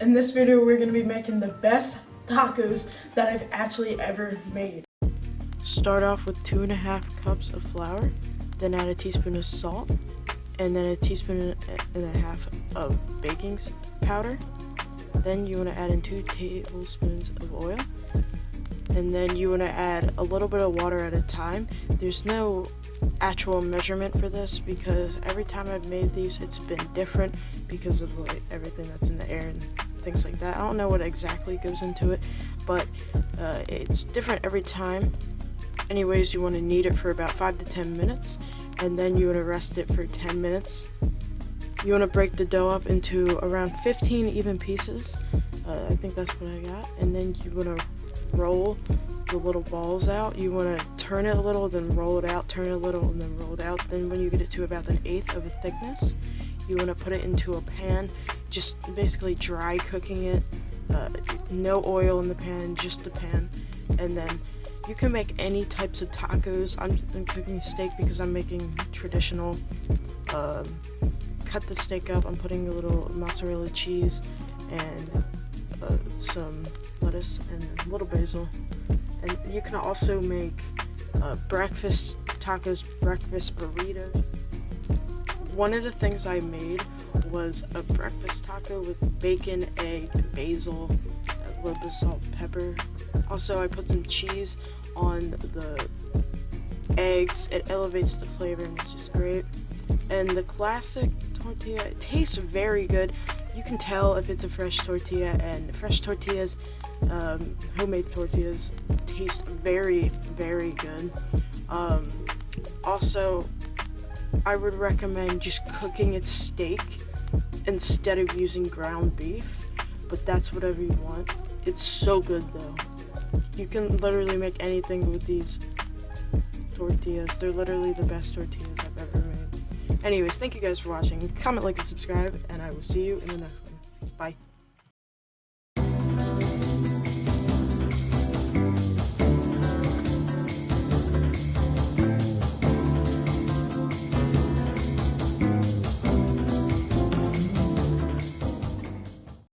In this video, we're gonna be making the best tacos that I've actually ever made. Start off with 2.5 cups of flour, then add a teaspoon of salt, and then a teaspoon and a half of baking powder. Then you want to add in 2 tablespoons of oil, and then you want to add a little bit of water at a time. There's no actual measurement for this because every time I've made these, it's been different because of like everything that's in the air and things like that. I don't know what exactly goes into it, but it's different every time. Anyways, you want to knead it for about 5 to 10 minutes, and then you want to rest it for 10 minutes. You want to break the dough up into around 15 even pieces. I think that's what I got. And then you want to roll the little balls out. You want to turn it a little, then roll it out, turn it a little, and then roll it out. Then when you get it to about 1/8 of a thickness, you want to put it into a pan, just basically dry cooking it. No oil in the pan, just the pan. And then you can make any types of tacos. I'm cooking steak because I'm making traditional. Cut the steak up. I'm putting a little mozzarella cheese and some lettuce and a little basil. And you can also make breakfast tacos, breakfast burritos. One of the things I made was a breakfast taco with bacon, egg, basil, a little bit of salt and pepper. Also, I put some cheese on the eggs. It elevates the flavor and it's just great. And the classic tortilla, it tastes very good. You can tell if it's a fresh tortilla, and fresh tortillas, homemade tortillas, taste very, very good. Also, I would recommend just cooking its steak instead of using ground beef, but that's whatever you want. It's so good though. You can literally make anything with these tortillas. They're literally the best tortillas I've ever made. Anyways, thank you guys for watching. Comment, like, and subscribe, and I will see you in the next one. Bye.